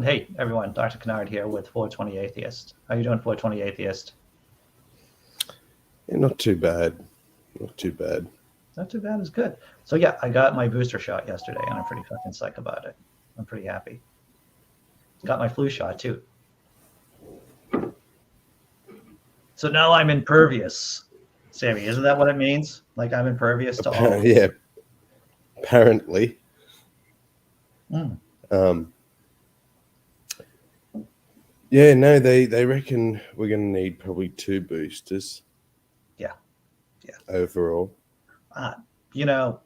Hey, everyone, Dr. Kennard here with 420 Atheist. How you doing, 420 Atheist? Yeah, not too bad. Not too bad. Not too bad, it's good. So yeah, I got my booster shot yesterday, and I'm pretty fucking psyched about it. I'm pretty happy. Got my flu shot, too. So now I'm impervious. Sammy, isn't that what it means? Like I'm impervious to all... Yeah, apparently. Mm. Yeah, no, they reckon we're going to need probably 2 boosters. Yeah. Overall. You know,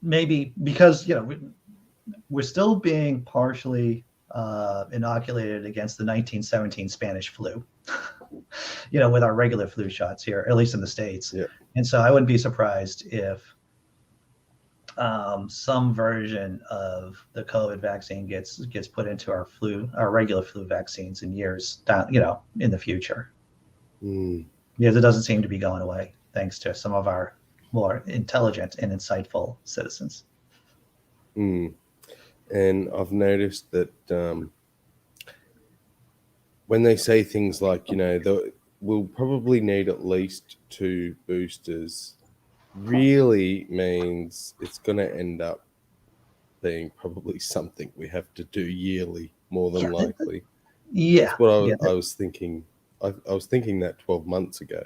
maybe because, we're still being partially inoculated against the 1917 Spanish flu, with our regular flu shots here, at least in the States. Yeah. And so I wouldn't be surprised if some version of the COVID vaccine gets put into our regular flu vaccines in years down, in the future. Because it doesn't seem to be going away, thanks to some of our more intelligent and insightful citizens. And I've noticed that when they say things like, we'll probably need at least 2 boosters, really means it's going to end up being probably something we have to do yearly, more than likely. Yeah. That's what I was thinking. I was thinking that 12 months ago.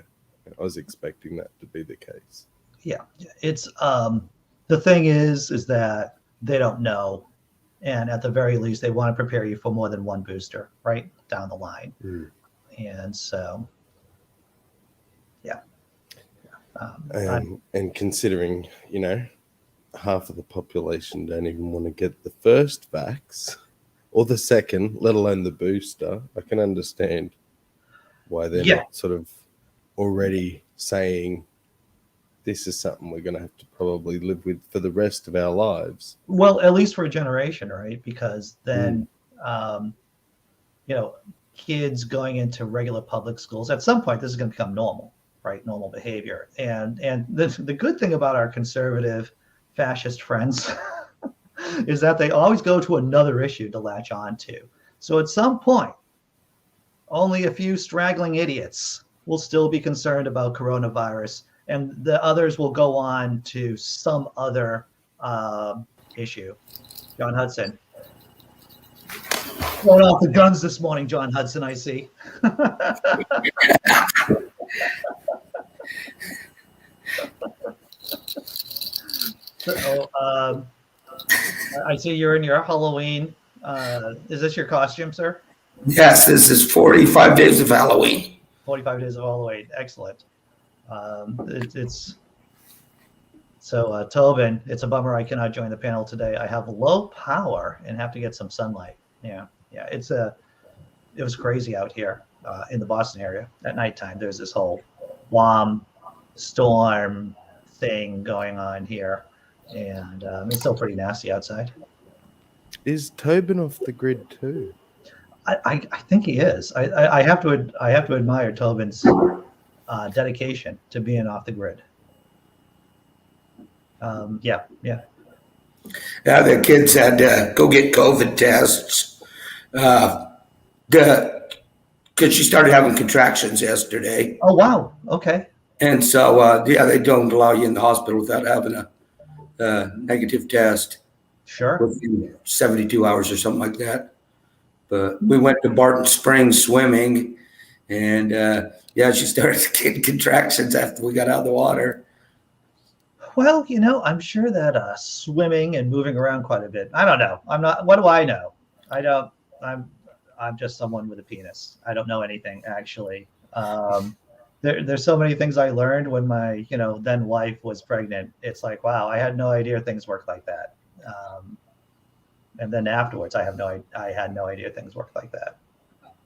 I was expecting that to be the case. Yeah. It's the thing is that they don't know. And at the very least, they want to prepare you for more than one booster, right, down the line. And so, yeah. And considering, half of the population don't even want to get the first vax or the second, let alone the booster, I can understand why they're not sort of already saying this is something we're going to have to probably live with for the rest of our lives. Well, at least for a generation, right? Because then, kids going into regular public schools, at some point, this is going to become normal, right? Normal behavior. And the good thing about our conservative fascist friends is that they always go to another issue to latch on to. So at some point, only a few straggling idiots will still be concerned about coronavirus, and the others will go on to some other issue. John Hudson. Throwing off the guns this morning, John Hudson, I see. So, I see you're in your Halloween. Is this your costume, sir? Yes, this is 45 days of Halloween. 45 days of Halloween. Excellent. So, Tobin, it's a bummer I cannot join the panel today. I have low power and have to get some sunlight. Yeah. It was crazy out here in the Boston area at nighttime. There's this whole warm storm thing going on here, and it's still pretty nasty outside. Is Tobin off the grid too? I think he is. I have to admire Tobin's dedication to being off the grid. Yeah. The kids had to go get COVID tests because she started having contractions yesterday. Oh, wow. Okay. And so, they don't allow you in the hospital without having a negative test. Sure. Within 72 hours or something like that. But we went to Barton Springs swimming, and she started getting contractions after we got out of the water. Well, I'm sure that swimming and moving around quite a bit. I don't know. I'm not. What do I know? I don't. I'm just someone with a penis. I don't know anything actually. There's so many things I learned when my then wife was pregnant. It's like, wow, I had no idea things work like that. And then afterwards, I had no idea things work like that.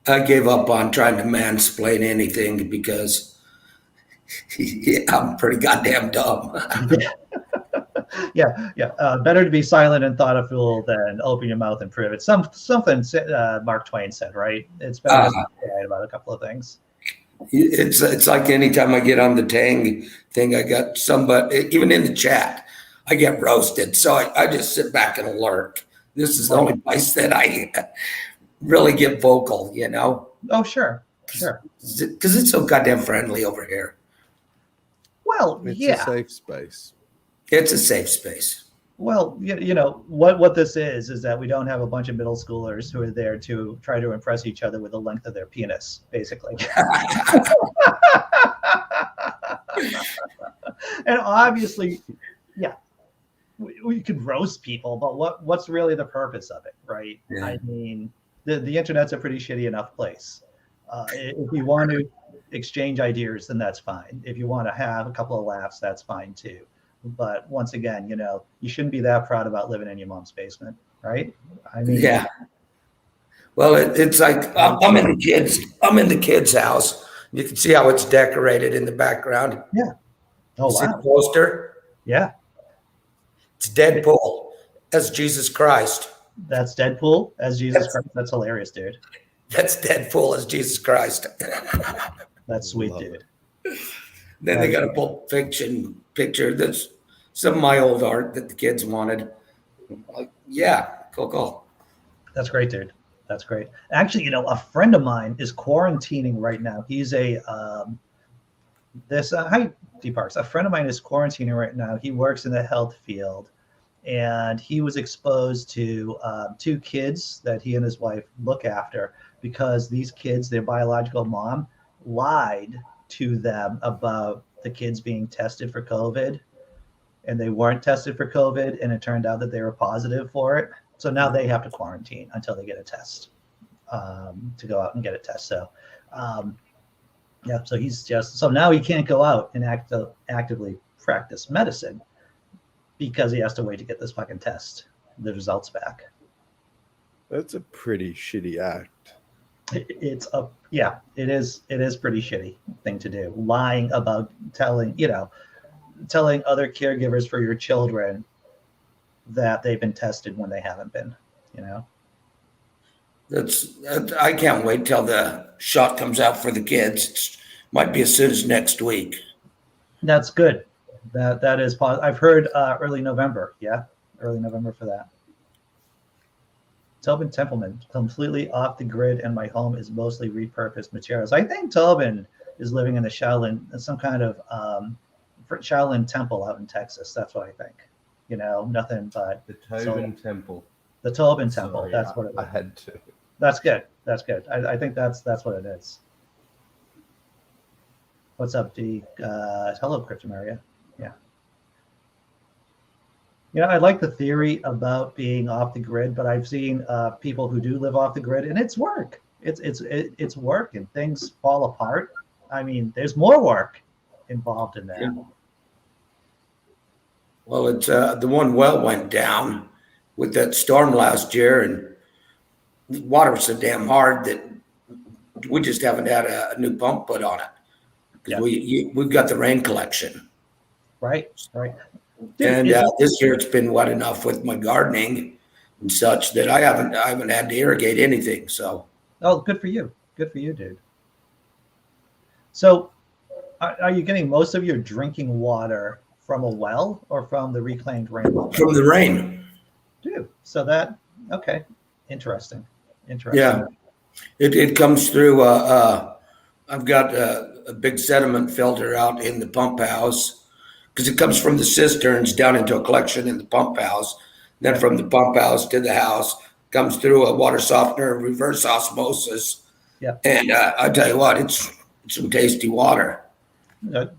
I gave up on trying to mansplain anything because I'm pretty goddamn dumb. Yeah. Better to be silent and thoughtful than open your mouth and prove it. Something Mark Twain said, right? It's better to be right about a couple of things. It's like anytime I get on the Tang thing, I got somebody, even in the chat, I get roasted. So I just sit back and lurk. This is the only place that I really get vocal, Oh, sure. Sure. because it's so goddamn friendly over here. Well, It's a yeah. safe space. It's a safe space. Well, what this is that we don't have a bunch of middle schoolers who are there to try to impress each other with the length of their penis, basically. And obviously, yeah, we could roast people, but what's really the purpose of it, right? Yeah. I mean, the internet's a pretty shitty enough place. If you want to exchange ideas, then that's fine. If you want to have a couple of laughs, that's fine too. But once again, you shouldn't be that proud about living in your mom's basement, right? I mean, Yeah. Well, it's like I'm in the kids' house. You can see how it's decorated in the background. Yeah. Oh, You see the wow. poster? Yeah. It's Deadpool as Jesus Christ. That's Deadpool as Jesus Christ. That's hilarious, dude. That's Deadpool as Jesus Christ. That's sweet, Love dude. Then they got a Pulp Fiction picture. That's some of my old art that the kids wanted. Like, yeah, cool. That's great, dude. That's great. Actually, a friend of mine is quarantining right now. He's hi, D-Parks. A friend of mine is quarantining right now. He works in the health field, and he was exposed to 2 kids that he and his wife look after because these kids, their biological mom, lied to them about the kids being tested for COVID, and they weren't tested for COVID, and it turned out that they were positive for it. So now they have to quarantine until they get a test, to go out and get a test. So, yeah, so now he can't go out and actively practice medicine because he has to wait to get this fucking test, the results back. That's a pretty shitty act. It is pretty shitty thing to do. Lying about telling other caregivers for your children that they've been tested when they haven't been, I can't wait till the shot comes out for the kids. It might be as soon as next week. That's good. That is positive. I've heard early November. Yeah, early November for that. Tobin Templeman, completely off the grid, and my home is mostly repurposed materials. I think Tobin is living in the Shaolin, some kind of Shaolin temple out in Texas. That's what I think. Nothing but The Tobin Temple. The Tobin Temple. Sorry, That's what it is. I had to. That's good. That's good. I think that's what it is. What's up, D? Hello, Cryptomaria. Yeah. I like the theory about being off the grid, but I've seen people who do live off the grid, and it's work. It's work, and things fall apart. I mean, there's more work involved in that. Yeah. Well, it's the one well went down with that storm last year, and the water was so damn hard that we just haven't had a new pump put on it. Yeah. We've got the rain collection. Right. Dude, And this year it's been wet enough with my gardening and such that I haven't had to irrigate anything. So, oh, good for you. Good for you, dude. So, are you getting most of your drinking water from a well or from the reclaimed rainwater? from the rain. Dude, so okay, interesting. Yeah, it comes through. I've got a big sediment filter out in the pump house because it comes from the cisterns down into a collection in the pump house. Then from the pump house to the house comes through a water softener, reverse osmosis. Yeah. And I tell you what, it's some tasty water. Good.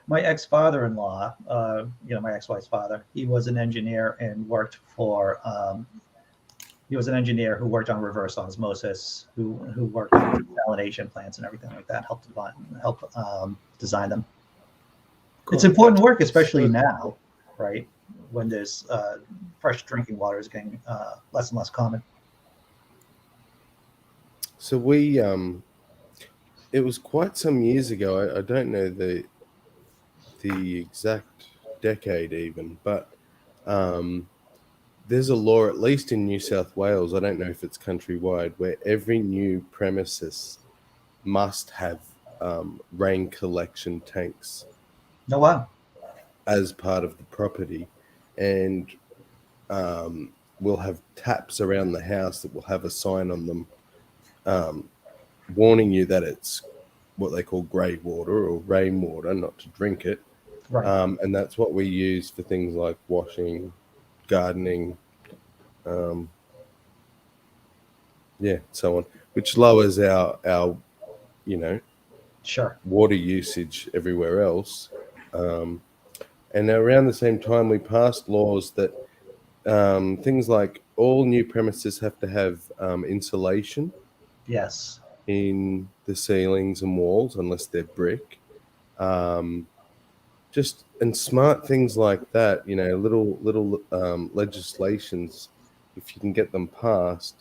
My ex-father-in-law, my ex-wife's father, he was an engineer and worked for. He was an engineer who worked on reverse osmosis, who worked on desalination plants and everything like that. Helped design them. Cool. It's important work, especially now, right? When there's fresh drinking water is getting less and less common. So it was quite some years ago. I don't know the exact decade even, but there's a law, at least in New South Wales, I don't know if it's countrywide, where every new premises must have rain collection tanks. Oh, wow. As part of the property. And we'll have taps around the house that will have a sign on them warning you that it's what they call grey water or rainwater, not to drink it. Right. And that's what we use for things like washing, gardening, so on, which lowers our Sure. water usage everywhere else. And around the same time, we passed laws that things like all new premises have to have insulation Yes. in the ceilings and walls, unless they're brick. And smart things like that, little legislations, if you can get them passed,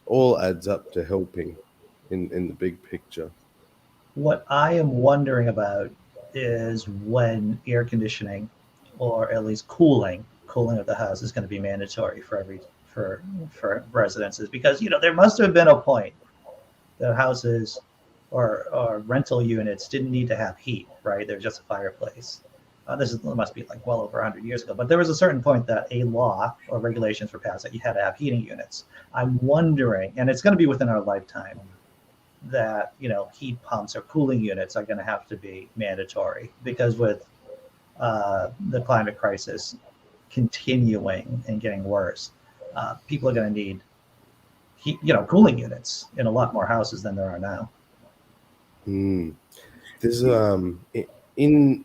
all adds up to helping in the big picture. What I am wondering about is when air conditioning, or at least cooling of the house is going to be mandatory for residences, because there must have been a point that houses or rental units didn't need to have heat, right? They're just a fireplace. Must be like well over 100 years ago, but there was a certain point that a law or regulations were passed that you had to have heating units. I'm wondering, and it's going to be within our lifetime, that heat pumps or cooling units are going to have to be mandatory, because with the climate crisis continuing and getting worse, people are going to need heat, cooling units in a lot more houses than there are now. There's out in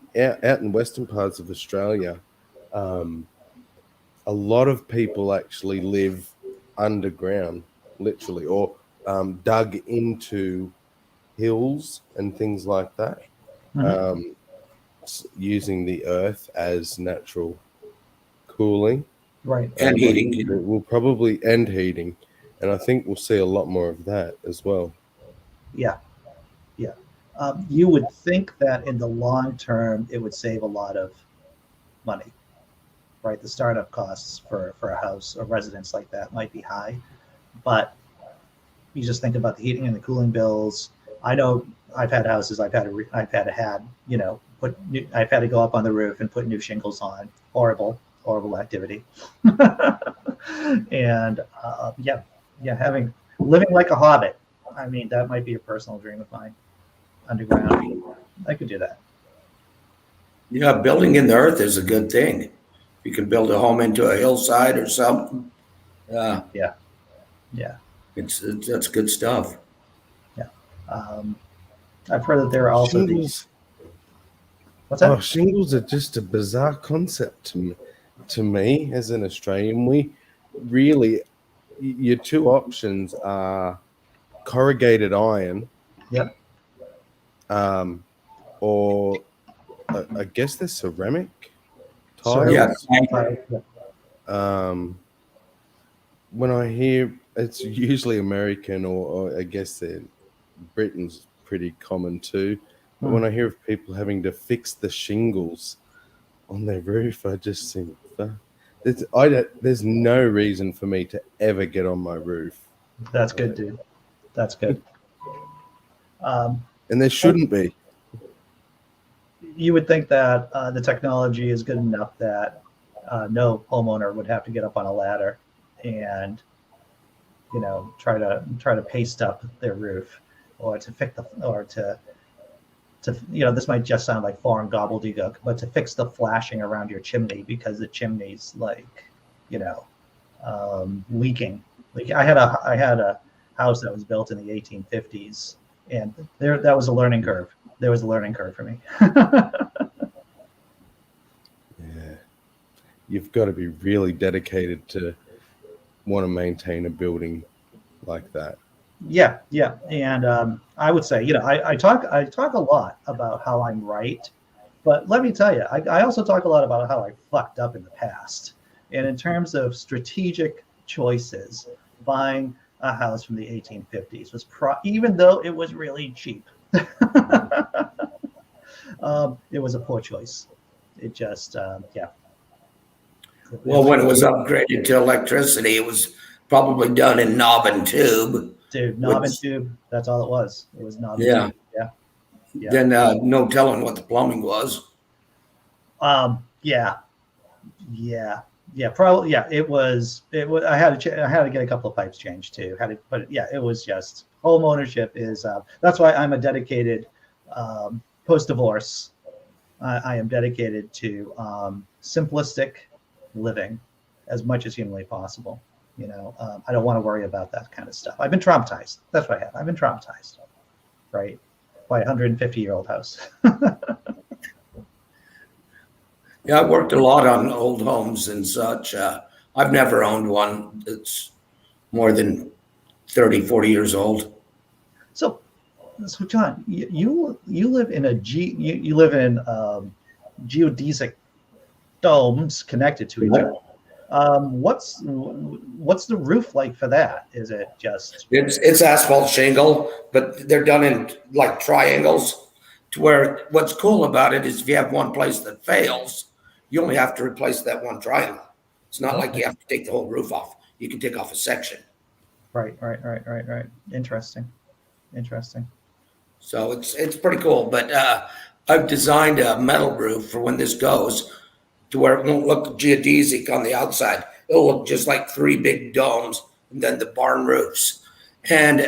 western parts of Australia, a lot of people actually live underground, literally, or dug into hills and things like that, using the earth as natural cooling. Right. And heating. We'll probably end heating, and I think we'll see a lot more of that as well. Yeah. You would think that in the long term it would save a lot of money, right? The startup costs for a house or residence like that might be high, but you just think about the heating and the cooling bills. I know I've had houses I've had to go up on the roof and put new shingles on. Horrible activity. And living like a hobbit. I mean, that might be a personal dream of mine. Underground, I could do that. Yeah, building in the earth is a good thing. You can build a home into a hillside or something. Yeah. That's good stuff. Yeah. I've heard that there are also shingles. What's that? Oh, shingles are just a bizarre concept to me as an Australian. We really, your two options are corrugated iron. Yep. Or I guess they're ceramic tiles. Yeah. When I hear, it's usually American, or I guess Britain's pretty common too. But when I hear of people having to fix the shingles on their roof, I just think there's no reason for me to ever get on my roof. That's good, dude. That's good. And there shouldn't be. You would think that the technology is good enough that no homeowner would have to get up on a ladder and try to paste up their roof, or to fix this might just sound like foreign gobbledygook, but to fix the flashing around your chimney because the chimney's leaking. Like I had a house that was built in the 1850s, and that was a learning curve. There was a learning curve for me. Yeah, you've got to be really dedicated to want to maintain a building like that. Yeah, and I would say, I talk a lot about how I'm right, but let me tell you, I also talk a lot about how I fucked up in the past. And in terms of strategic choices, buying a house from the 1850s was even though it was really cheap, it was a poor choice. It just, Well, when it was upgraded to electricity, it was probably done in knob and tube. Dude, knob and tube. That's all it was. It was knob and tube. Yeah. Then no telling what the plumbing was. Yeah. Yeah, probably. Yeah, it was. I had to get a couple of pipes changed too. But yeah, it was just home ownership is. That's why I'm a dedicated post divorce. I am dedicated to simplistic living as much as humanly possible. I don't want to worry about that kind of stuff. I've been traumatized. That's what I have. I've been traumatized, right, by a 150-year-old house. Yeah, I worked a lot on old homes and such. I've never owned one that's more than 30, 40 years old. So John, you live in you live in geodesic domes connected to each other. What's the roof like for that? Is it just It's asphalt shingle, but they're done in like triangles to where what's cool about it is if you have one place that fails, you only have to replace that one triangle. It's not like okay? you have to take the whole roof off. You can take off a section. Right. Interesting. So it's pretty cool. But I've designed a metal roof for when this goes to where it won't look geodesic on the outside. It'll look just like three big domes and then the barn roofs. And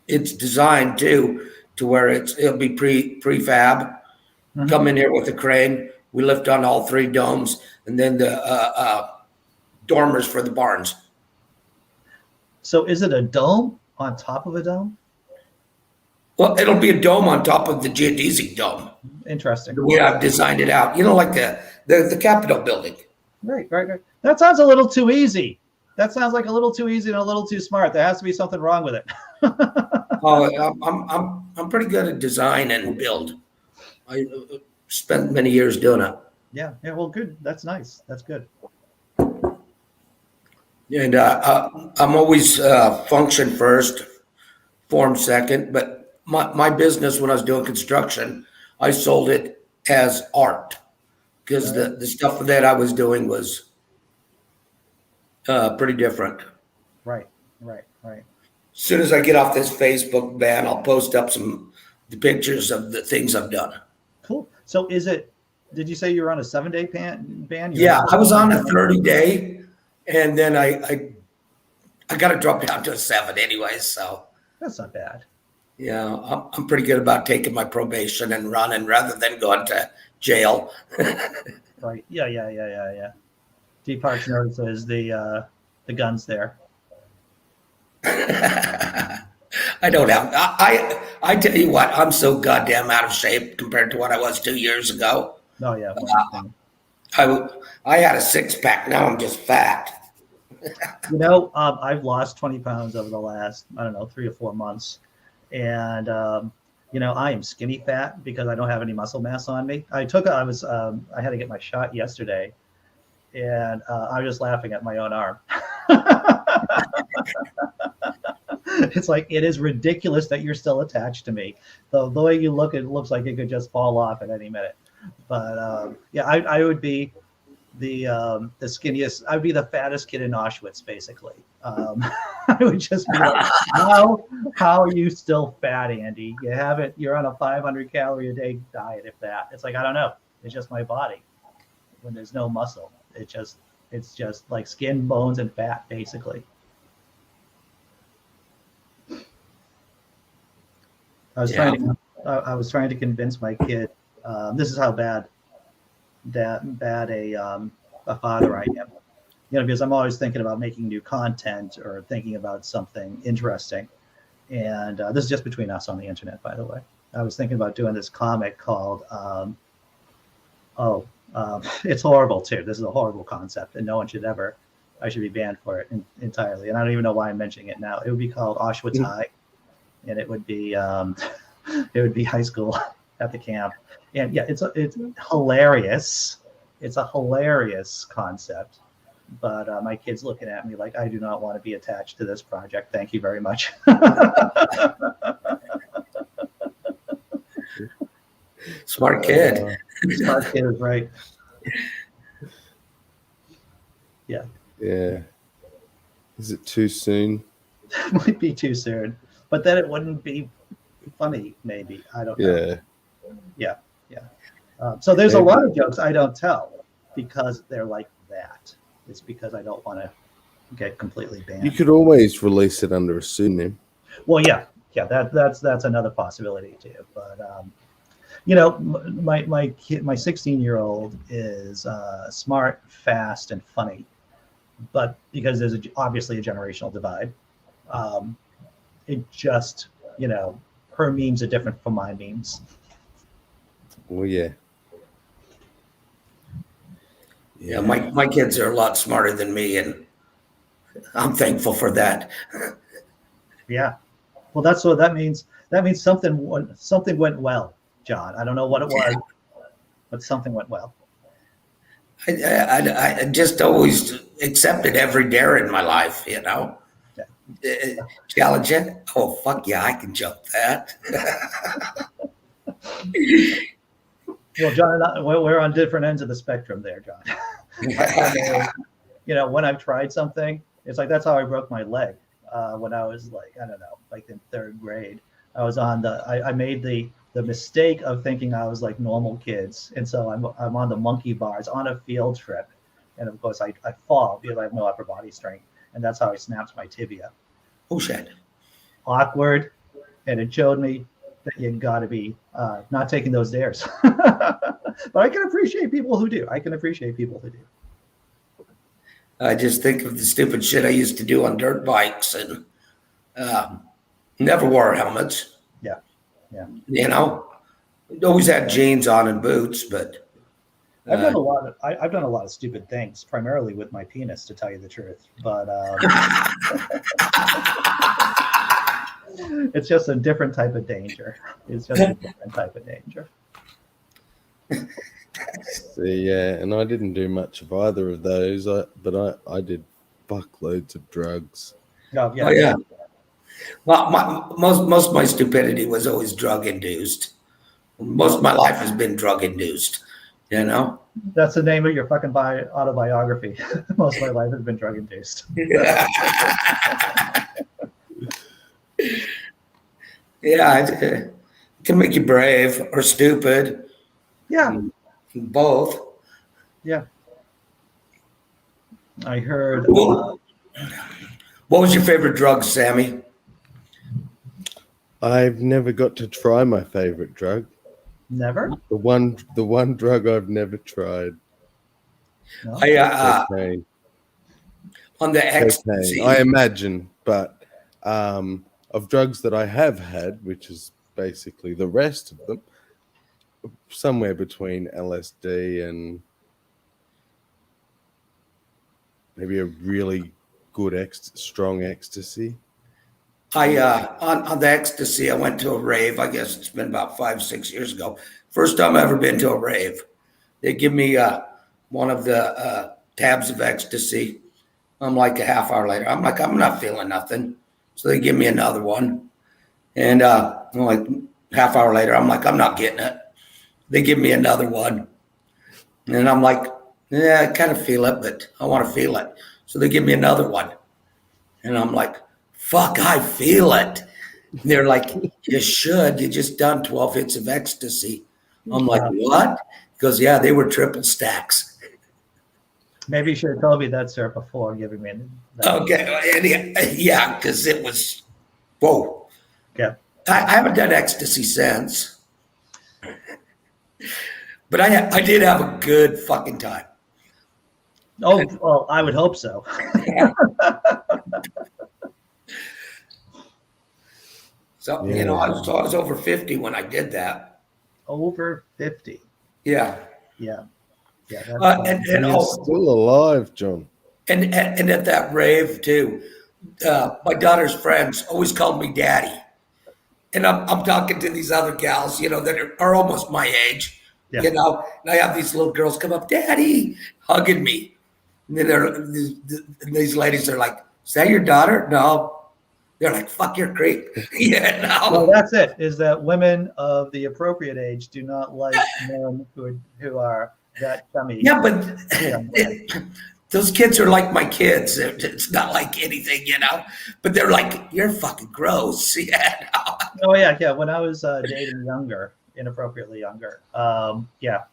it's designed to where it'll be prefab. Mm-hmm. Come in here with a crane. We lift on all three domes, and then the dormers for the barns. So is it a dome on top of a dome? Well, it'll be a dome on top of the geodesic dome. Interesting. The way I've designed it out, like the Capitol building. Right. That sounds a little too easy. That sounds like a little too easy and a little too smart. There has to be something wrong with it. I'm pretty good at design and build. I spent many years doing it. Yeah. Well, good. That's nice. That's good. And I'm always function first, form second. But my business, when I was doing construction, I sold it as art because the stuff that I was doing was pretty different. Right. As soon as I get off this Facebook ban, I'll post up the pictures of the things I've done. Cool. So did you say you were on a 7-day ban? Yeah, I was on a 30-day, and then I got to drop down to a 7 anyways. So that's not bad. Yeah, I'm pretty good about taking my probation and running rather than going to jail. Right. Yeah. D Parks notices the guns there. I don't have. I tell you what, I'm so goddamn out of shape compared to what I was 2 years ago. Oh yeah. I had a 6-pack. Now I'm just fat. I've lost 20 pounds over the last 3 or 4 months, and I am skinny fat because I don't have any muscle mass on me. I had to get my shot yesterday, and I was just laughing at my own arm. It's like, it is ridiculous that you're still attached to me. The way you look, it looks like it could just fall off at any minute. But I would be the skinniest. I would be the fattest kid in Auschwitz, basically. I would just be like, how are you still fat, Andy? You're on a 500 calorie a day diet, if that. It's like, I don't know. It's just my body. When there's no muscle, it's just like skin, bones, and fat, basically. I was trying to convince my kid. This is how bad a father I am. Because I'm always thinking about making new content or thinking about something interesting. And this is just between us on the internet, by the way. I was thinking about doing this comic called it's horrible too. This is a horrible concept, and no one should ever. I should be banned for it entirely. And I don't even know why I'm mentioning it now. It would be called Auschwitz High, and it would be high school at the camp. And yeah, it's hilarious. It's a hilarious concept. But my kid's looking at me like, I do not want to be attached to this project. Thank you very much. Smart kid. Smart kid is right. Yeah. Yeah. Is it too soon? It might be too soon. But then it wouldn't be funny, maybe. I don't know. Yeah. So there's a lot of jokes I don't tell because they're like that. It's because I don't want to get completely banned. You could always release it under a pseudonym. Well, yeah, that's another possibility too. But you know, my kid, my 16-year-old is smart, fast, and funny. But because there's obviously a generational divide, it just, you know, her memes are different from my memes. Well, yeah. Yeah, my kids are a lot smarter than me, and I'm thankful for that. Yeah. Well, that's what that means. That means something went well, John. I don't know what it was, but something went well. I just always accepted every dare in my life, you know. Yeah. Challenge it. Oh, fuck yeah, I can jump that. Well, John and I, we're on different ends of the spectrum there, John. You know, when I've tried something, it's like that's how I broke my leg when I was like, I don't know, like in third grade. I was on I made the mistake of thinking I was like normal kids, and so I'm on the monkey bars on a field trip, and of course I fall because I have no upper body strength, and that's how I snapped my tibia. Oh shit! Awkward, and it showed me that you got to be not taking those dares. But I can appreciate people who do. I just think of the stupid shit I used to do on dirt bikes, and never wore helmets. Yeah, yeah. You know, always had jeans on and boots, but I've done a lot of I've done a lot of stupid things, primarily with my penis, to tell you the truth. But it's just a different type of danger. See, yeah, and I didn't do much of either of those, but I did fuckloads of drugs. Oh, yeah. Oh, yeah. Well, most of my stupidity was always drug induced. Most of my life has been drug induced. You know. That's the name of your fucking autobiography. Most of my life has been drug induced. Yeah, it can make you brave or stupid. Yeah. Both. Yeah. I heard. What was your favorite drug, Sammy? I've never got to try my favorite drug. Never? The one drug I've never tried. No? Cocaine. On the ecstasy. I imagine, but of drugs that I have had, which is basically the rest of them, somewhere between LSD and maybe a really good strong ecstasy. On the ecstasy, I went to a rave. I guess it's been about 5-6 years ago. First time I ever been to a rave. They give me one of the tabs of ecstasy. I'm like a half hour later, I'm like, I'm not feeling nothing. So they give me another one. And I'm like half hour later, I'm like, I'm not getting it. They give me another one. And I'm like, yeah, I kind of feel it, but I want to feel it. So they give me another one. And I'm like, fuck, I feel it. And they're like, you should. You just done 12 hits of ecstasy. I'm like, what? He goes, yeah, they were triple stacks. Maybe you should have told me that, sir, before giving me that. Okay. Yeah, because it was, whoa. Yeah. I haven't done ecstasy since. But I did have a good fucking time. Oh, well, I would hope so. So, you know, I was over 50 when I did that. Over 50. Yeah. Yeah. Yeah. And you're still alive, John. And at that rave too, my daughter's friends always called me daddy. And I'm talking to these other gals, you know, that are almost my age, you know, and I have these little girls come up, daddy, hugging me. And then these ladies are like, is that your daughter? No. They're like, fuck your creep. Yeah, no. Well, that's it, is that women of the appropriate age do not like men who are that chummy. Yeah, but those kids are like my kids. It's not like anything, you know, but they're like, you're fucking gross. Yeah. No. Oh, yeah. Yeah. When I was dating inappropriately younger. Yeah.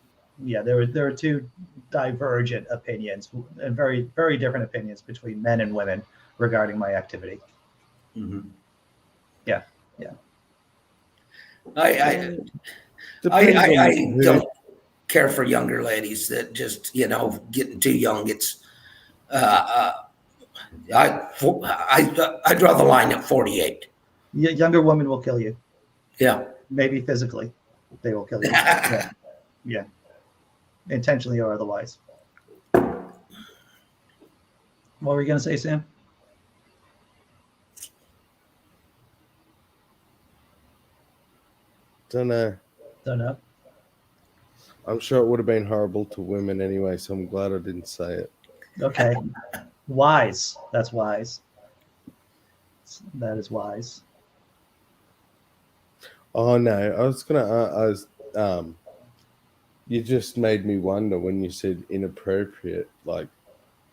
Yeah, there were two divergent opinions and very very different opinions between men and women regarding my activity. Mhm. Yeah, yeah. I, Depends on I who. don't care for younger ladies that just, getting too young. It's, uh, I draw the line at 48. Younger women will kill you, Yeah. maybe physically. They will kill you. Yeah, yeah, intentionally or otherwise. What were you gonna say, Sam? Don't know. Don't know. I'm sure it would have been horrible to women anyway, so I'm glad I didn't say it. Okay, wise. That's wise. That is wise. Oh no, I was gonna. I was. You just made me wonder when you said inappropriate. Like,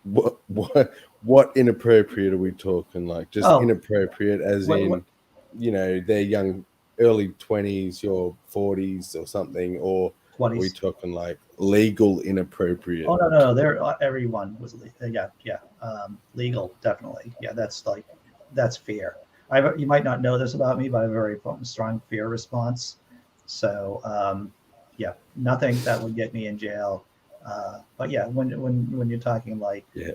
what inappropriate are we talking? Like, just Oh, inappropriate, as what in, they're young, early 20s, your 40s or something, or are we 20s? talking like legal inappropriate? Oh no, no, no. There, everyone was, yeah, yeah, legal, definitely. Yeah, that's fear. You might not know this about me, but I have a very strong fear response. So, yeah, nothing that would get me in jail. But yeah, when you're talking like Yeah.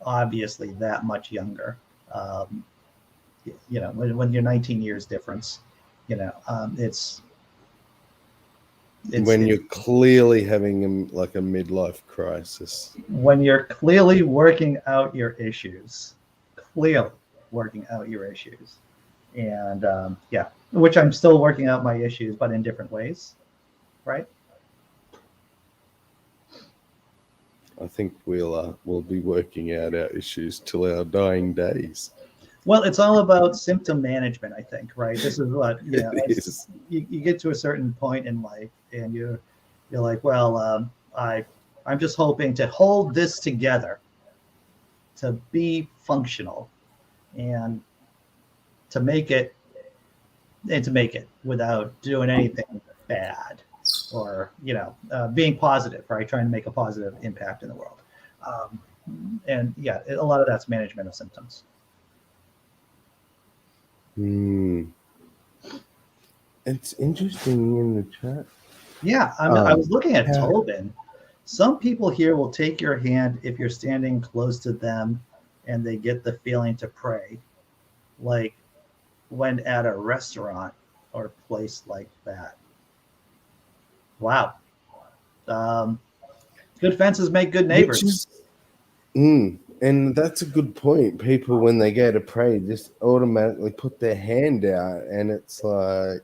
obviously that much younger, um, when you're 19 years difference, it's When it's you're clearly having like a midlife crisis. when you're clearly working out your issues, clearly working out your issues, and yeah, which I'm still working out my issues, but in different ways, right? I think we'll be working out our issues till our dying days. Well, it's all about symptom management, I think, right? This is what It is. you get to a certain point in life, and you're like, well, I'm just hoping to hold this together, to be functional, and to make it to make it without doing anything bad, or being positive, right? Trying to make a positive impact in the world. um, and yeah, a lot of that's management of symptoms. It's interesting in the chat. Yeah, I was looking at Yeah. Tobin. Some people here will take your hand if you're standing close to them and they get the feeling to pray, like when at a restaurant or place like that. Wow. Um, Good fences make good Which neighbors. is, and that's a good point. People, when they go to pray, just automatically put their hand out, and it's like,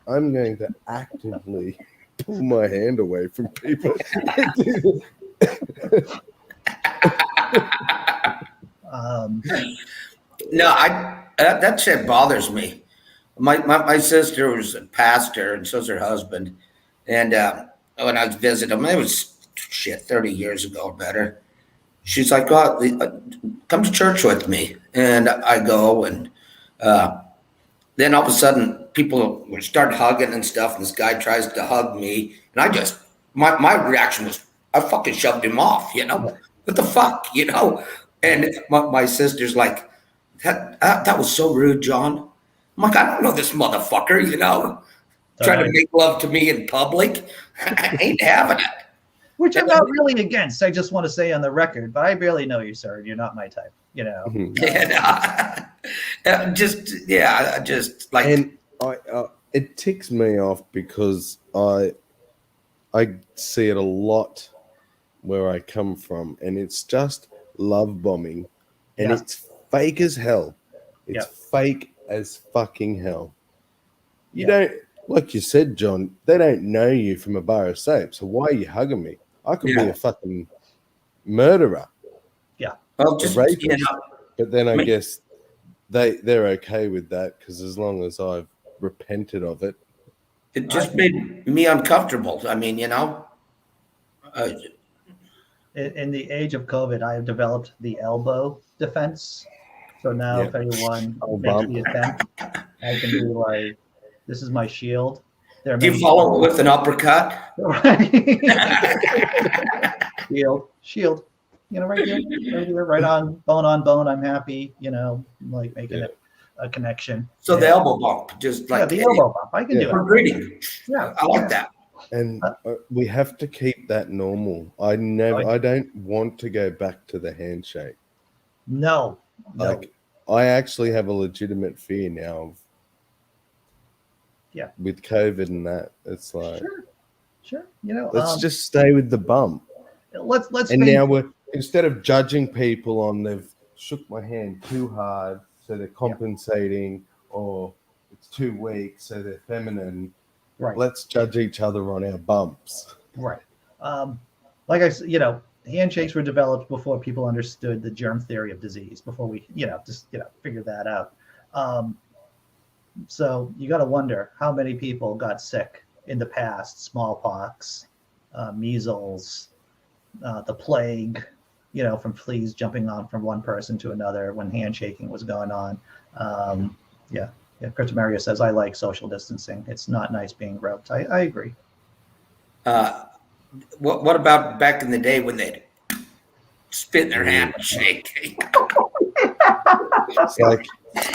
I'm going to actively pull my hand away from people. Um, No, that shit bothers me. My sister was a pastor, and so's her husband. And when I was visiting them, it was shit 30 years ago or better. She's like, "Oh, come to church with me," and I go, and uh, then all of a sudden, people would start hugging and stuff, and this guy tries to hug me, and my reaction was, I fucking shoved him off, yeah, What the fuck, And my sister's like, that was so rude, John. I'm like, I don't know this motherfucker, don't trying to know. make love to me in public. I ain't having it. Which I'm And not really against. I just want to say on the record, but I barely know you, sir. You're not my type. just like, And it ticks me off because I see it a lot where I come from, and it's just love bombing, and Yeah. it's fake as hell. It's Yeah. fake as fucking hell. You Yeah. don't, like you said, John, they don't know you from a bar of soap, so why are you hugging me? I could be Yeah. a fucking murderer, well, a just, rapist, but then I I mean, guess they're okay with that because as long as I've repented of it. it just made me uncomfortable. I mean, uh, In the age of COVID, I have developed the elbow defense. So now, Yeah. if anyone I'll makes bump. the attempt, I can be like, "This is my shield," There are Do you many follow it with an uppercut? right. Shield. Right here, right on bone. I'm happy. Like making Yeah. a connection. So the elbow bump, just Yeah, like, the hey, elbow bump. I can do Yeah. we're it. greeting. Yeah, I like that. And we have to keep that normal. I don't want to go back to the handshake. No. Like, I actually have a legitimate fear now of, with COVID and that. It's like, Sure. let's just stay with the bump. Let's And face now instead of judging people on they've shook my hand too hard, so they're compensating, or it's too weak, so they're feminine. right. Let's judge each other on our bumps. Right. Like I said, handshakes were developed before people understood the germ theory of disease, before we, figured that out. So you got to wonder how many people got sick in the past: smallpox, measles, the plague, from fleas jumping on from one person to another when handshaking was going on. Yeah. Chris Mario says, I like social distancing. It's not nice being groped. I agree. What about back in the day when they'd spit in their hand and shake? It's like,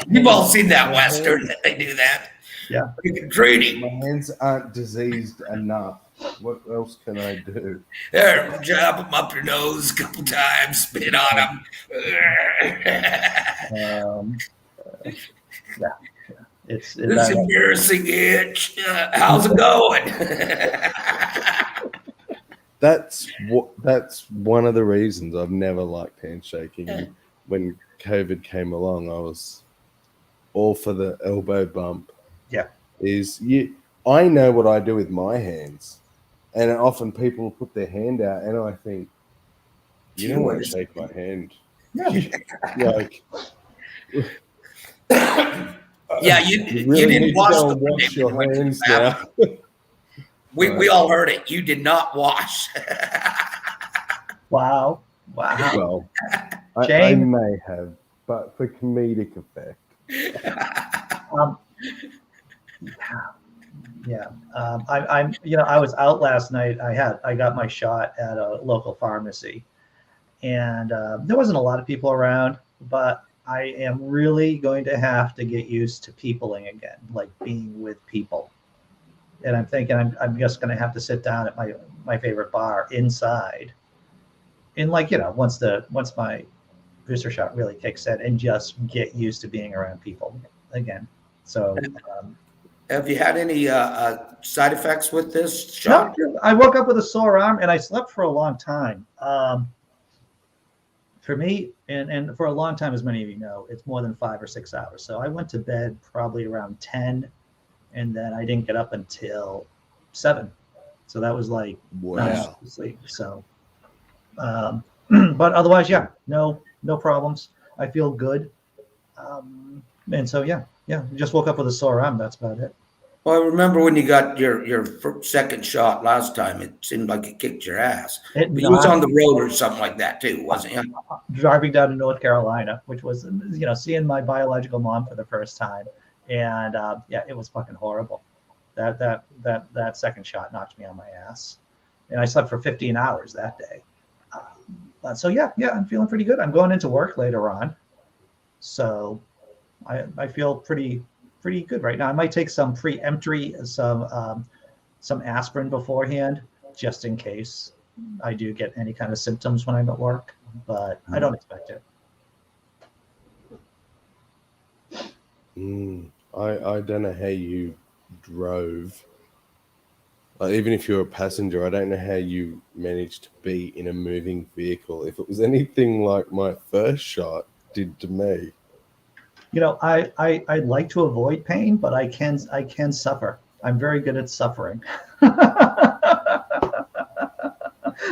You've all seen that Western that they do that. Yeah. Trading. my hands aren't diseased enough. What else can I do? There, jab them up your nose a couple times, spit on them. Yeah. It's This embarrassing itch. How's it going? That's one of the reasons I've never liked handshaking. And when COVID came along, I was all for the elbow bump. Yeah. I know what I do with my hands, and often people put their hand out, and I think, you don't want to shake my hand. Like, yeah, you didn't wash wash your hands now. We all heard it. You did not wash. Wow. Well, I Shame. may have, but for comedic effect. Yeah. I was out last night. I got my shot at a local pharmacy, and there wasn't a lot of people around, but I am really going to have to get used to peopling again, like being with people. And I'm thinking I'm just going to have to sit down at my favorite bar inside, and once my booster shot really kicks in, and just get used to being around people again. So. Have you had any side effects with this shot? No, I woke up with a sore arm, and I slept for a long time. For me, and for a long time, as many of you know, it's more than 5 or 6 hours. So I went to bed probably around 10, and then I didn't get up until 7. So that was like Wow. sleep. So, but otherwise, no problems. I feel good. And so, just woke up with a sore arm. That's about it. Well, I remember when you got your second shot last time, it seemed like it kicked your ass. But you was on the road or something like that too, wasn't you? Driving down to North Carolina, which was, seeing my biological mom for the first time. And it was fucking horrible. That second shot knocked me on my ass. And I slept for 15 hours that day. So I'm feeling pretty good. I'm going into work later on. So I feel pretty good right now. I might take some some aspirin beforehand, just in case I do get any kind of symptoms when I'm at work, but I don't expect it. I don't know how you drove. Even if you're a passenger, I don't know how you managed to be in a moving vehicle. If it was anything like my first shot did to me. I like to avoid pain, but I can suffer. I'm very good at suffering.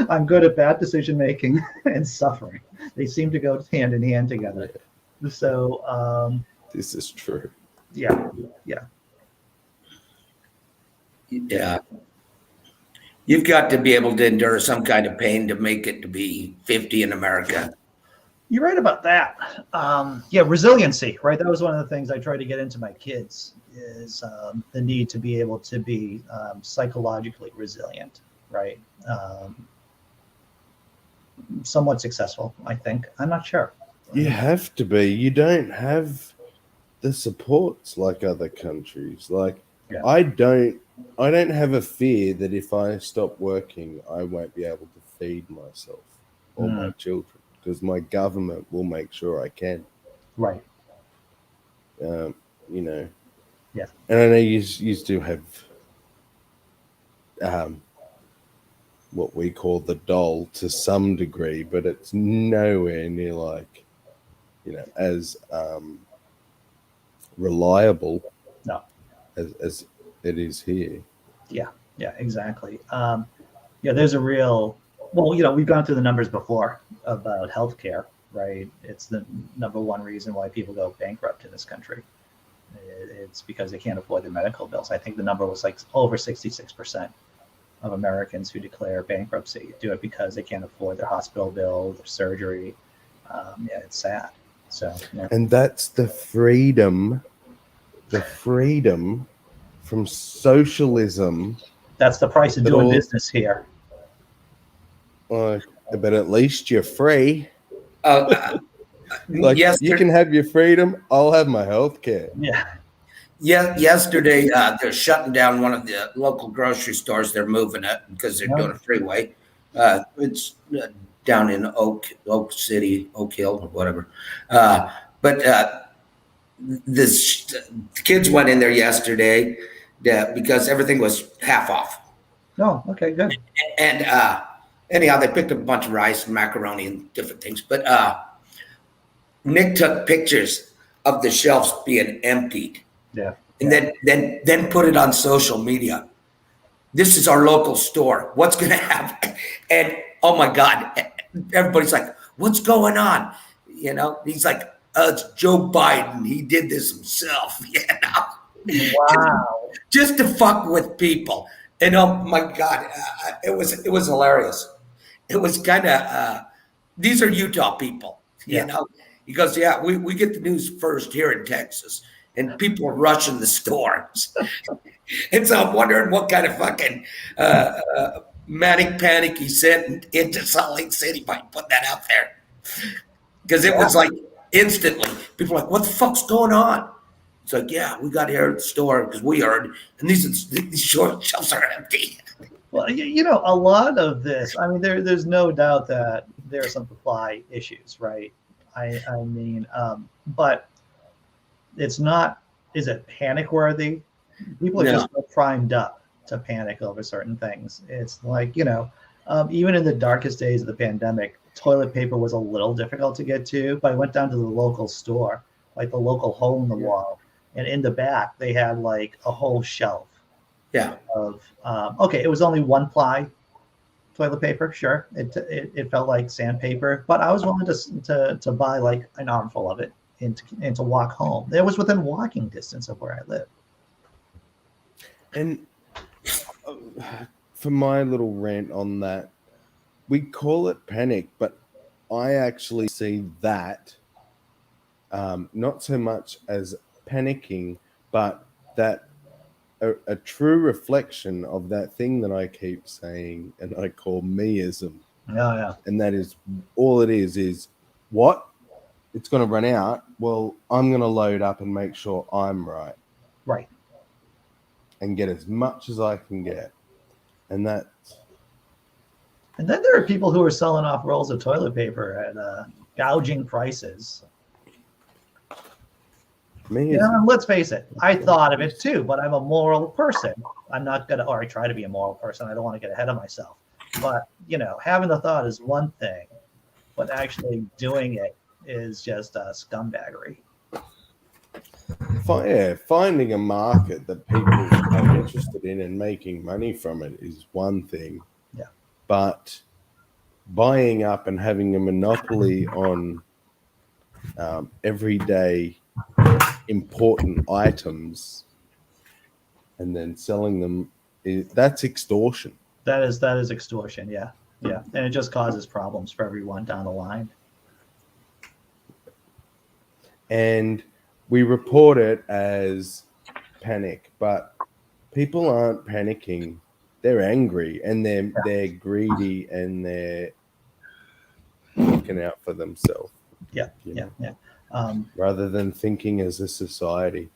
I'm good at bad decision making and suffering. They seem to go hand in hand together. So this is true. Yeah. You've got to be able to endure some kind of pain to make it to be 50 in America. You're right about that. Yeah, resiliency, right? That was one of the things I tried to get into my kids is the need to be able to be psychologically resilient, right? Somewhat successful, I think. I'm not sure. You have to be. You don't have the supports like other countries. Like Yeah. I don't have a fear that if I stop working, I won't be able to feed myself or my children because my government will make sure I can. Right. You know. Yeah. And I know you do have what we call the doll to some degree, but it's nowhere near like, as reliable No. as it is here. Yeah. Yeah. Exactly. Yeah. There's a real. Well, we've gone through the numbers before about healthcare, right? It's the number one reason why people go bankrupt in this country. It's because they can't afford their medical bills. I think the number was like over 66% of Americans who declare bankruptcy do it because they can't afford their hospital bill, their surgery. Yeah, it's sad. So, yeah. And that's the freedom from socialism. That's the price of doing business here. But at least you're free. Like you can have your freedom, I'll have my health care. Yeah. Yeah, yesterday they're shutting down one of the local grocery stores. They're moving it because they're doing a freeway. It's down in Oak City, Oak Hill, or whatever. But the kids went in there yesterday because everything was half off. Oh, okay, good. And anyhow, they picked up a bunch of rice and macaroni and different things. But Nick took pictures of the shelves being emptied. Yeah. And then put it on social media. This is our local store. What's going to happen? And oh my God, everybody's like, what's going on? He's like, it's Joe Biden. He did this himself. Wow. Just to fuck with people. And oh my God, it was hilarious. It was kind of these are Utah people. He goes, yeah, we get the news first here in Texas. And people are rushing the stores. And so I'm wondering what kind of fucking manic panic he sent into Salt Lake City by putting that out there. Because it was like instantly, people are like, what the fuck's going on? It's like, yeah, we got here at the store because we heard, and these shelves are empty. Well, a lot of this, I mean, there's no doubt that there are some supply issues, right? I mean, but it's not, is it panic worthy? People are just primed up to panic over certain things. It's like, even in the darkest days of the pandemic, toilet paper was a little difficult to get to, but I went down to the local store, like the local hole in the wall. And in the back, they had like a whole shelf of, okay, it was only one ply toilet paper. Sure. It felt like sandpaper, but I was willing to buy like an armful of it and to walk home. It was within walking distance of where I live. And for my little rant on that, we call it panic, but I actually see that not so much as panicking, but that a true reflection of that thing that I keep saying and I call meism. Yeah. And that is all it is what? It's going to run out. Well, I'm going to load up and make sure I'm right. Right. And get as much as I can get. And then there are people who are selling off rolls of toilet paper at gouging prices. Let's face it, I thought of it too, but I'm a moral person. I'm not going to, or I try to be a moral person. I don't want to get ahead of myself. But, having the thought is one thing, but actually doing it is just scumbaggery. Finding a market that people are interested in and making money from it is one thing. Yeah. But buying up and having a monopoly on everyday important items and then selling them, that's extortion. That is extortion. Yeah. And it just causes problems for everyone down the line. and we report it as panic, but people aren't panicking. They're angry and they're greedy and they're looking out for themselves. Yeah, you yeah, know, yeah. rather than thinking as a society.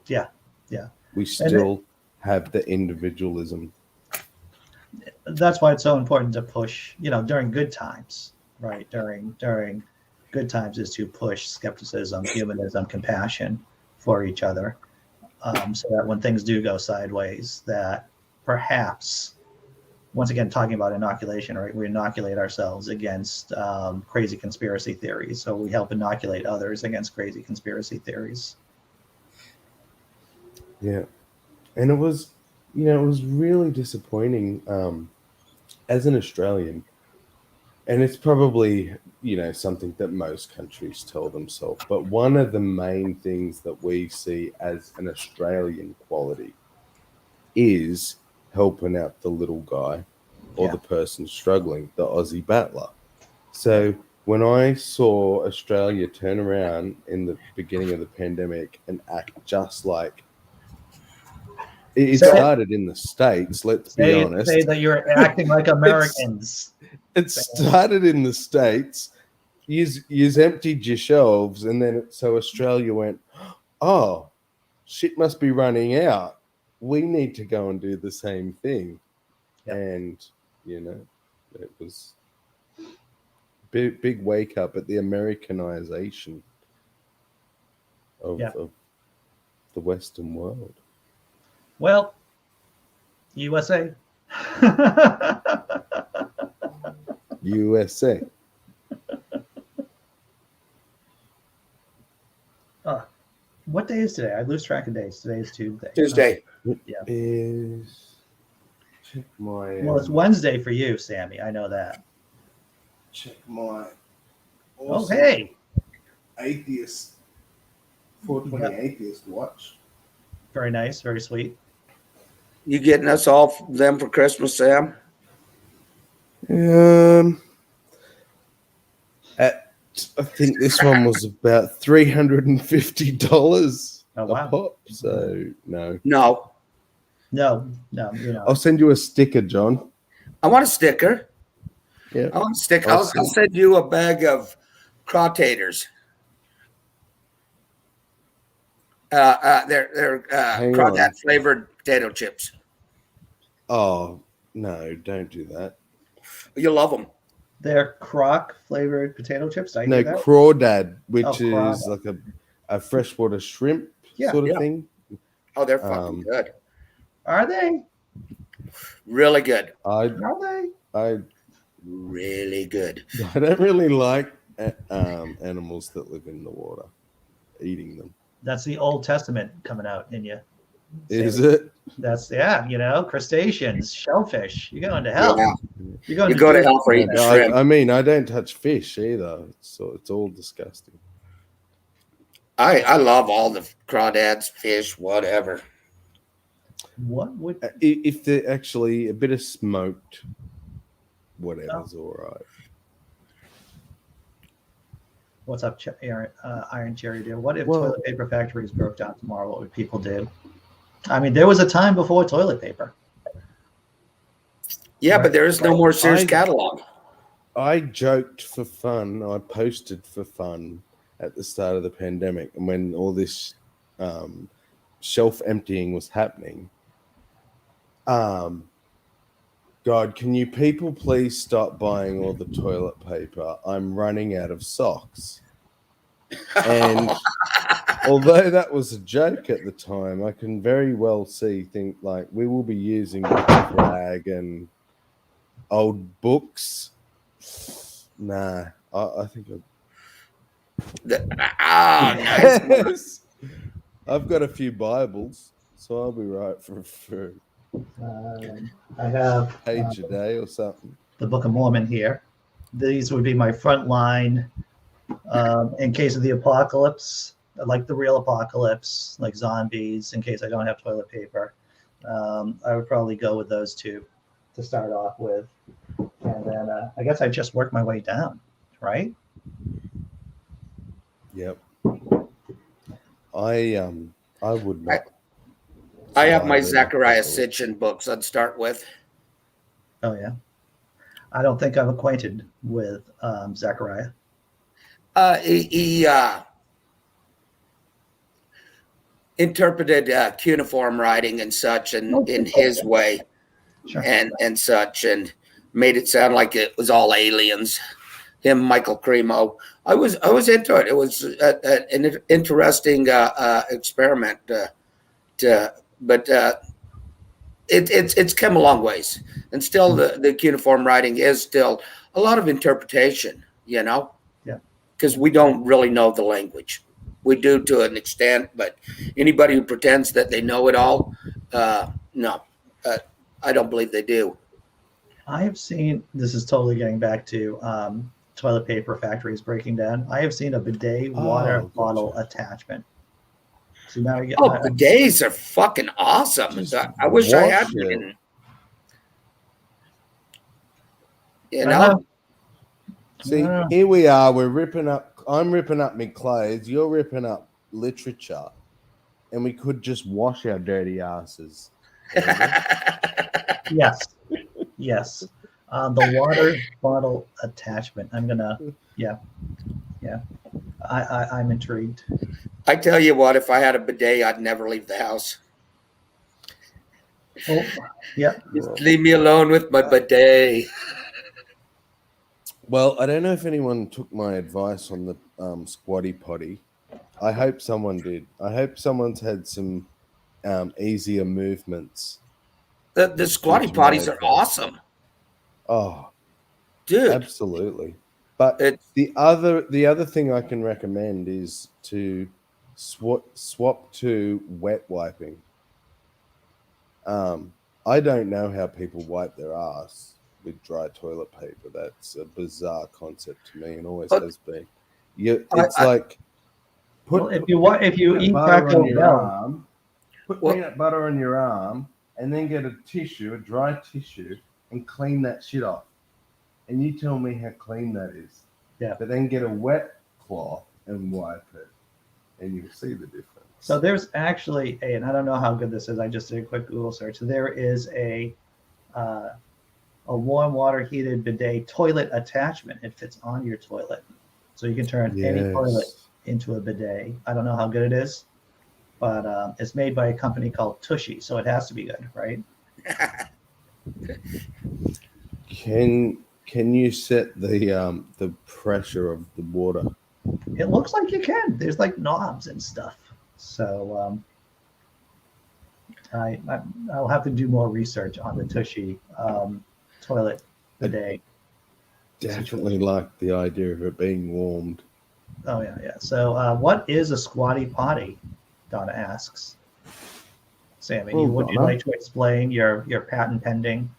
Yeah, yeah. We And still have the individualism. that's why it's so important to push, during good times, right? During good times is to push skepticism, humanism, compassion for each other, so that when things do go sideways, that perhaps, once again, talking about inoculation, right? We inoculate ourselves against crazy conspiracy theories, so we help inoculate others against crazy conspiracy theories. Yeah. And it was really disappointing as an Australian. And it's probably, something that most countries tell themselves. But one of the main things that we see as an Australian quality is helping out the little guy or Yeah. the person struggling, the Aussie battler. So when I saw Australia turn around in the beginning of the pandemic and act just like it Say, started in the States, let's be say honest. that you're acting like Americans. It started in the States. Yous emptied your shelves, and then so Australia went, oh, shit must be running out. We need to go and do the same thing. Yep. And, it was big wake up at the Americanization of the Western world. Well, USA. USA. What day is today? I lose track of days. Today is Tuesday. Tuesday. Yeah. Check my. Well, it's Wednesday for you, Sammy. I know that. Check my. Awesome. Hey. Atheist. 420 Atheist watch. Very nice. Very sweet. You getting us all them for Christmas, Sam? I think this one was about $350 a pop. So no. I'll send you a sticker, John. I want a sticker. Yeah, I want a sticker. I'll send you a bag of crawtators. They're crawdad flavored potato chips. Oh no! Don't do that. You'll love them. They're crock flavored potato chips. No, crawdad, which is crawdad. like a freshwater shrimp sort of thing. Oh, they're fucking good. Are they? Really good. Are they? Really good. I don't really like animals that live in the water, eating them. That's the Old Testament coming out in you. Is it? That's crustaceans, shellfish. You're going to hell. Yeah. You go to hell for eating shrimp. I mean, I don't touch fish either, so it's all disgusting. I love all the crawdads, fish, whatever. What would if they're actually a bit of smoked, whatever's all right. What's up, Iron Cherry Deer? What if toilet paper factories broke down tomorrow? What would people do? I mean, there was a time before toilet paper. Yeah, right? But there is no more Sears catalog. I joked for fun. I posted for fun at the start of the pandemic, and when all this shelf emptying was happening. God, can you people please stop buying all the toilet paper? I'm running out of socks. And although that was a joke at the time, I can very well think like we will be using rag and old books. Nah, I think nice. I've got a few Bibles, so I'll be right for I have a page a day or something. The Book of Mormon here. These would be my front line in case of the apocalypse, like the real apocalypse, like zombies, in case I don't have toilet paper. I would probably go with those two to start off with. And then I guess I just work my way down, right? Yep. I would not. I have my survive in a Zachariah toilet. Sitchin books. I'd start with. Oh yeah. I don't think I'm acquainted with Zachariah. He interpreted cuneiform writing and such, and in his way, Sure. and such, and made it sound like it was all aliens. Him, Michael Cremo. I was into it. It was an interesting experiment. But it's come a long ways, and still the cuneiform writing is still a lot of interpretation. Yeah. Because we don't really know the language. We do to an extent, but anybody who pretends that they know it all, no, I don't believe they do. I have seen, this is totally getting back to toilet paper factories breaking down. I have seen a bidet water Oh, bottle gotcha. attachment. So now you get, Oh, bidets are fucking awesome. Just I wish I had wash it. one. You I know, know. See, Yeah. here we are. We're ripping up. I'm ripping up my clothes. You're ripping up literature, and we could just wash our dirty asses. Yes. Yes. The water bottle attachment. I'm gonna, yeah. I'm intrigued. I tell you what, if I had a bidet, I'd never leave the house. Oh, yeah. Just leave me alone with my bidet. Well, I don't know if anyone took my advice on the squatty potty. I hope someone did. I hope someone's had some easier movements. The squatty Did my potties are advice. awesome, Oh, dude. absolutely. But It's the other thing I can recommend is to swap to wet wiping. I don't know how people wipe their ass with dry toilet paper. That's a bizarre concept to me, and always has been. It's like Well, if you eat butter Taco on your Bell, arm, put Well- peanut butter on your arm, and then get a tissue, a dry tissue, and clean that shit off. And you tell me how clean that is. Yeah. But then get a wet cloth and wipe it, and you'll see the difference. so there's actually and I don't know how good this is. I just did a quick Google search. There is a warm water heated bidet toilet attachment. It fits on your toilet, so you can turn any toilet into a bidet. I don't know how good it is, but it's made by a company called Tushy, so it has to be good, right? Can you set the pressure of the water? It looks like you can. There's like knobs and stuff. So I'll have to do more research on the Tushy toilet bidet. Definitely like the idea of it being warmed. Oh yeah. So what is a squatty potty? Donna asks. Sammy, Oh, would you Donna. like to explain your patent pending?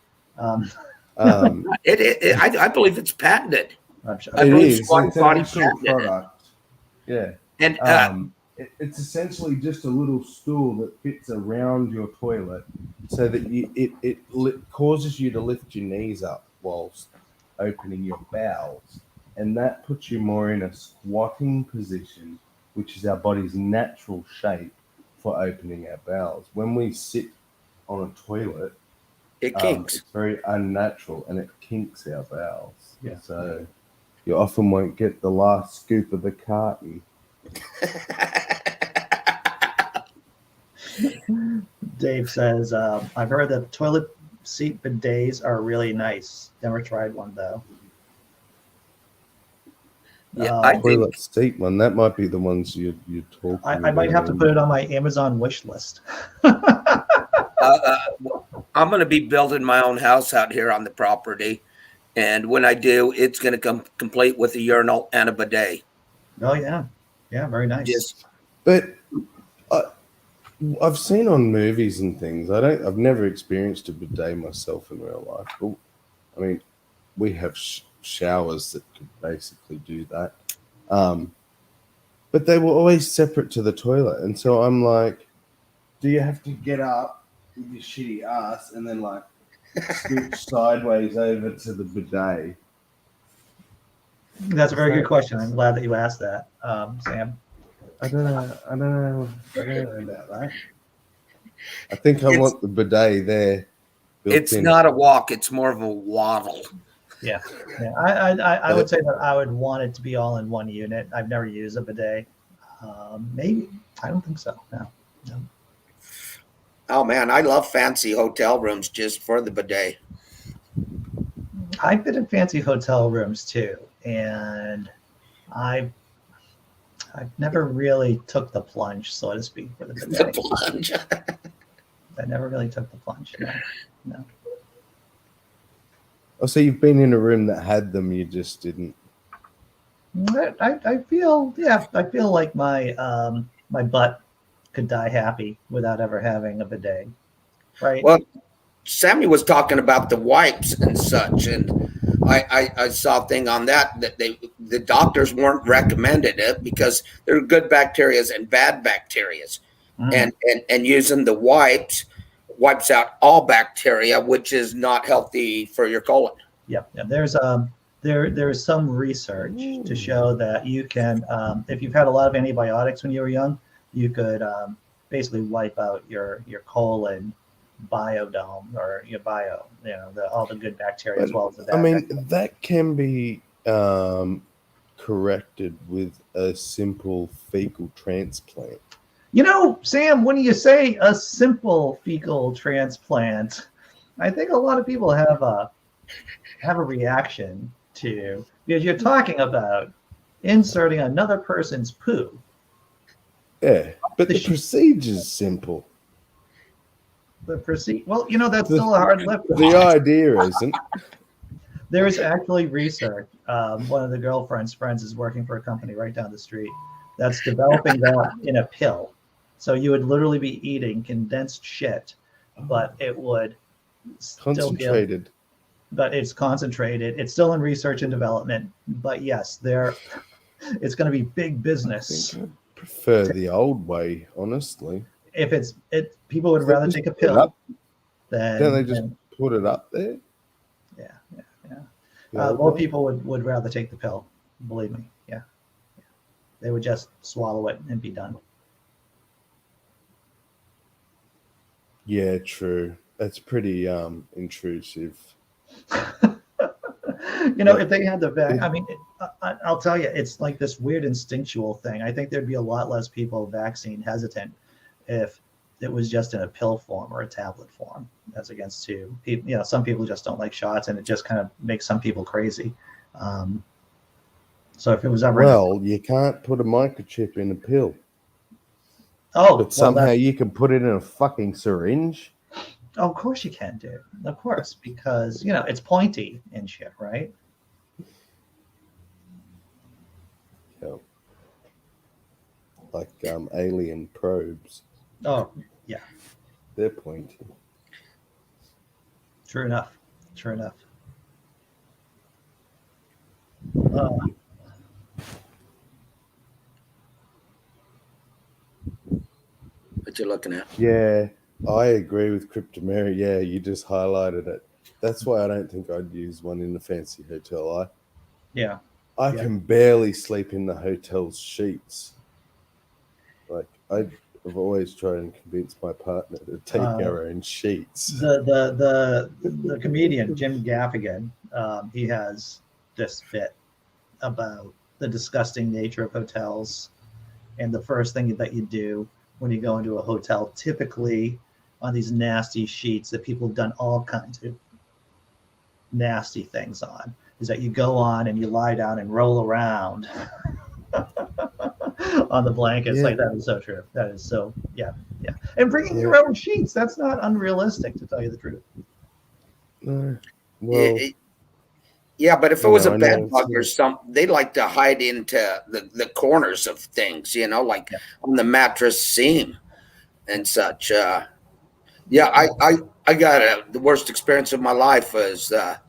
I believe it's patented. I'm sure. I It believe is. squatty It's an potty actual patented it. product. Yeah. And It's essentially just a little stool that fits around your toilet, so that it causes you to lift your knees up whilst opening your bowels, and that puts you more in a squatting position, which is our body's natural shape for opening our bowels. When we sit on a toilet, it kinks. it's very unnatural, and it kinks our bowels. Yeah. So you often won't get the last scoop of the carton. Dave says, I've heard that toilet seat bidets are really nice. Never tried one though. Yeah, I think Toilet seat one. That might be the ones you're talking about. I might have to put it on my Amazon wish list. I'm going to be building my own house out here on the property, and when I do, it's going to come complete with a urinal and a bidet. Oh yeah, very nice. Just But I've seen on movies and things. I've never experienced a bidet myself in real life. But, I mean, we have showers that could basically do that. But they were always separate to the toilet, and so I'm like, do you have to get up with your shitty ass and then like scooch sideways over to the bidet? That's a very good question. I'm glad that you asked that, Sam. I don't know. I don't know about that. I think I It's- want the bidet there. Built It's in. not a walk; it's more of a waddle. Yeah. I would say that I would want it to be all in one unit. I've never used a bidet. Maybe I don't think so. No. Oh man, I love fancy hotel rooms just for the bidet. I've been in fancy hotel rooms too, and I I've never really took the plunge, so to speak, for the The bidet. plunge. I never really took the plunge. No. Oh, so you've been in a room that had them, you just didn't. I feel like my butt could die happy without ever having a bidet, right? Well, Sammy was talking about the wipes and such, and I saw a thing on that the doctors weren't recommended it because there are good bacterias and bad bacterias, Mm. and using the wipes out all bacteria, which is not healthy for your colon. Yeah. There's some research to show that you can, if you've had a lot of antibiotics when you were young, you could basically wipe out your colon biodome or your bio, all the good bacteria as well as the bad. I mean, bacteria. that can be corrected with a simple fecal transplant. Sam, when you say a simple fecal transplant, I think a lot of people have a reaction to, because you're talking about inserting another person's poo. Yeah, but the procedure's simple. Well, that's still a hard lift. The idea isn't. There's actually research. One of the girlfriend's friends is working for a company right down the street that's developing that in a pill. So you would literally be eating condensed shit, but it would Concentrated. But it's concentrated. It's still in research and development. But yes, it's going to be big business. I prefer the old way, honestly. If people would rather take a pill than. Don't they just put it up there? Yeah. More people would rather take the pill. Believe me. Yeah. They would just swallow it and be done. Yeah, true. That's pretty intrusive. If they had the vaccine, I mean, I'll tell you, it's like this weird instinctual thing. I think there'd be a lot less people vaccine hesitant if it was just in a pill form or a tablet form, as against to people. Some people just don't like shots, and it just kind of makes some people crazy. So if it was ever, you can't put a microchip in a pill. But somehow you can put it in a fucking syringe. Oh, of course you can, dude. Of course, because it's pointy and shit, right? Yeah. Like alien probes. Oh, yeah. They're pointy. True enough. What you're looking at? Yeah, I agree with Cryptomary. Yeah, you just highlighted it. That's why I don't think I'd use one in a fancy hotel. I can barely sleep in the hotel's sheets. Like I've always tried and convince my partner to take our own sheets. The comedian Jim Gaffigan, he has this bit about the disgusting nature of hotels, and the first thing that you do when you go into a hotel, typically on these nasty sheets that people have done all kinds of nasty things on, is that you go on and you lie down and roll around on the blankets. Like, that is so true. That is so, yeah. And bringing your own sheets, that's not unrealistic, to tell you the truth. Well, yeah, but if it was a bed bug or something, they like to hide into the corners of things, like on the mattress seam and such. I got the worst experience of my life was the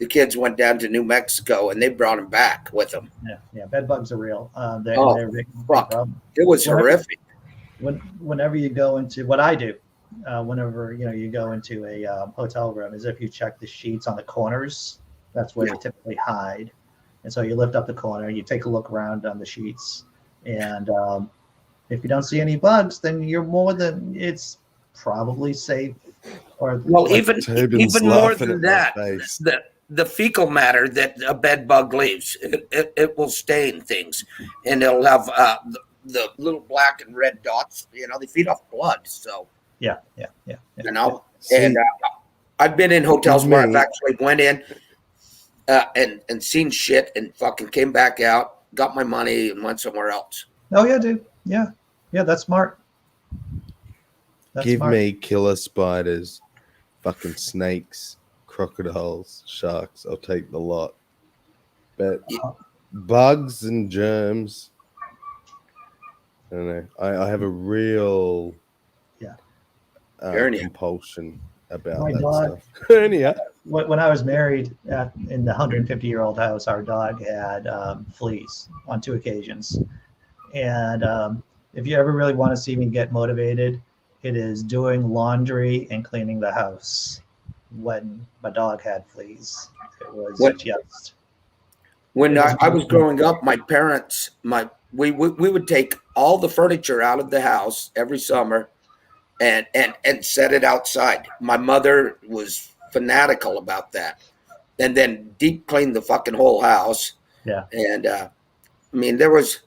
kids went down to New Mexico and they brought them back with them. Yeah, bed bugs are real. They're big problem. It was horrific. Whenever you go into what I do, whenever you go into a hotel room, is if you check the sheets on the corners. That's where they typically hide. And so you lift up the corner, you take a look around on the sheets, and If you don't see any bugs, then it's probably safe. Or Well, like, Tobin's even more laughing than at my that, face. the fecal matter that a bed bug leaves, it will stain things, and it'll have the little black and red dots. They feed off blood. So yeah. and See, I've been in with hotels where I've me, actually went in and seen shit and fucking came back out, got my money, and went somewhere else. Oh yeah, dude. Yeah. That's smart. That's give smart. me killer spiders, fucking snakes, crocodiles, sharks. I'll take the lot. But bugs and germs, I don't know. I have a real Yeah. Hernia. compulsion about My that dog. stuff. Hernia. When I was married in the 150-year-old house, our dog had fleas on 2 occasions. And if you ever really want to see me get motivated, it is doing laundry and cleaning the house when my dog had fleas. It was When just. when It was. I was growing up, my parents, we would take all the furniture out of the house every summer and set it outside. My mother was fanatical about that, and then deep clean the fucking whole house. Yeah. And I mean, there was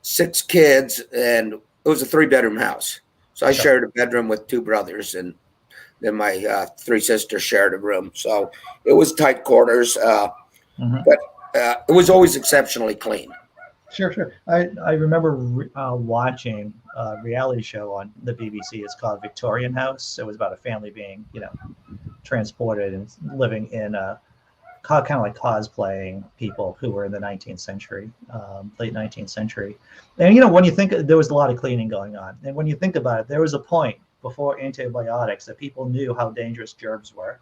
6 kids, and it was a 3-bedroom house. So I Sure. shared a bedroom with 2 brothers, and then my 3 sisters shared a room. So it was tight quarters, Mhm. but it was always exceptionally clean. Sure. I remember watching a reality show on the BBC. It's called Victorian House. It was about a family being, transported and living in a kind of like cosplaying people who were in the 19th century, late 19th century. And, when you think there was a lot of cleaning going on, and when you think about it, there was a point before antibiotics that people knew how dangerous germs were,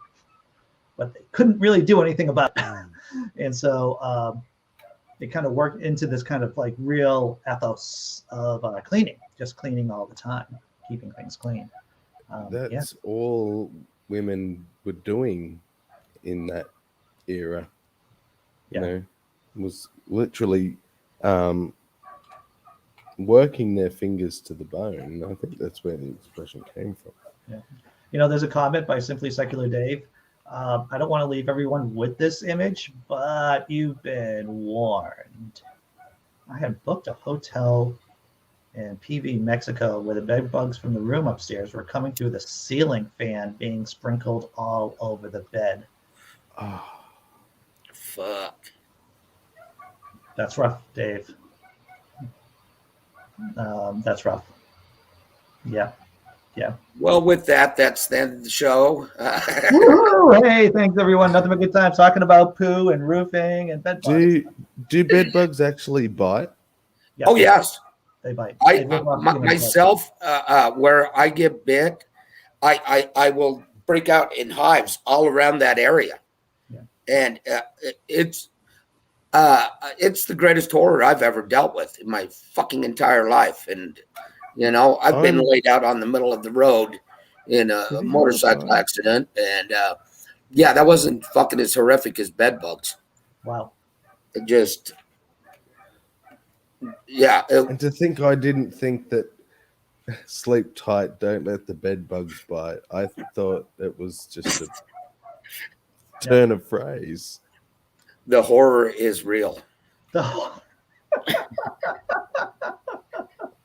but they couldn't really do anything about it. And so it kind of worked into this kind of like real ethos of cleaning, just cleaning all the time, keeping things clean. That's all women were doing in that era. Yeah. Was literally working their fingers to the bone. I think that's where the expression came from. Yeah. There's a comment by Simply Secular Dave. I don't want to leave everyone with this image, but you've been warned. I had booked a hotel in PV, Mexico, where the bed bugs from the room upstairs were coming through the ceiling fan being sprinkled all over the bed. Oh, Fuck. That's rough, Dave. That's rough. Yeah. Well, with that, that's the end of the show. Woo-hoo! Hey, thanks everyone. Nothing but good time talking about poo and roofing and bed bugs. do bed bugs actually bite? Yeah, Oh, yes. they bite. I They live off human blood. myself, where I get bit, I will break out in hives all around that area, and it's the greatest horror I've ever dealt with in my fucking entire life. And I've been laid out on the middle of the road in a motorcycle accident, and yeah, that wasn't fucking as horrific as bed bugs. Wow. It just, yeah. And to think I didn't think that sleep tight, don't let the bed bugs bite. I thought it was just a turn of phrase. The horror is real.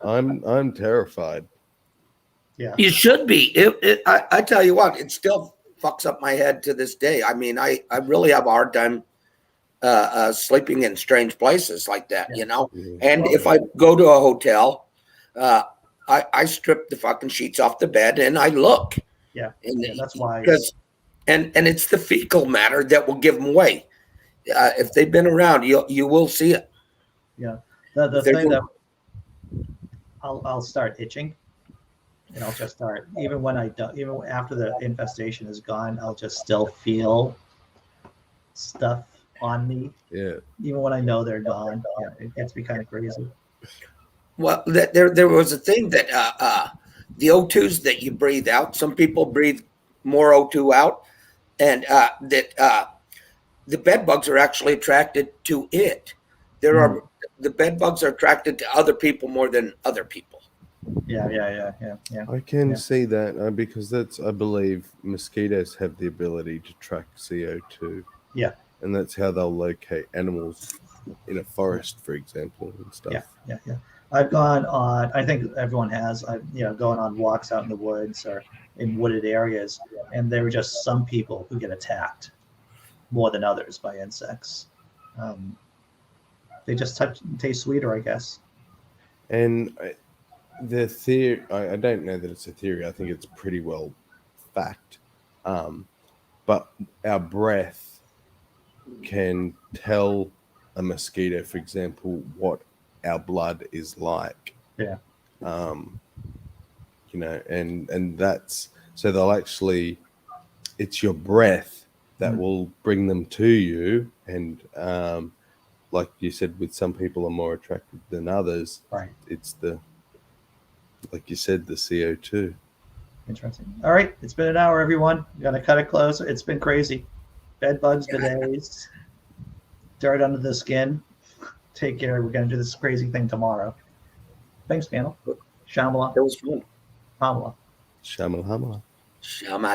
I'm terrified. Yeah. You should be. I tell you what, it still fucks up my head to this day. I mean, I really have a hard time sleeping in strange places like that, And if I go to a hotel, I strip the fucking sheets off the bed and I look. Yeah. And That's why. And it's the fecal matter that will give them away. If they've been around, you will see it. Yeah. The thing that I'll start itching, and I'll just start even after the infestation is gone, I'll just still feel stuff on me. Yeah. Even when I know they're gone. Yeah, it gets me kind of crazy. Well, there was a thing that the O2s that you breathe out, some people breathe more O2 out, and that the bed bugs are actually attracted to it. The bed bugs are attracted to other people more than other people. Yeah. I can Yeah. see that because I believe mosquitoes have the ability to track CO2. Yeah. And that's how they'll locate animals in a forest, for example, and stuff. Yeah. I've gone on. I think everyone has. Going on walks out in the woods or in wooded areas, and there are just some people who get attacked more than others by insects. They just taste sweeter, I guess. And the theory, I don't know that it's a theory. I think it's pretty well fact. But our breath can tell a mosquito, for example, what our blood is like. Yeah. And that's so they'll actually, it's your breath that will bring them to you. And like you said, with some people are more attracted than others. Right. It's like you said, the CO2. Interesting. All right. It's been an hour, everyone. We got to cut it close. It's been crazy. Bed bugs, bidets, dirt under the skin. Take care. We're going to do this crazy thing tomorrow. Thanks, panel. Shamala. That was fun. Pamela. Shamalama. Shama.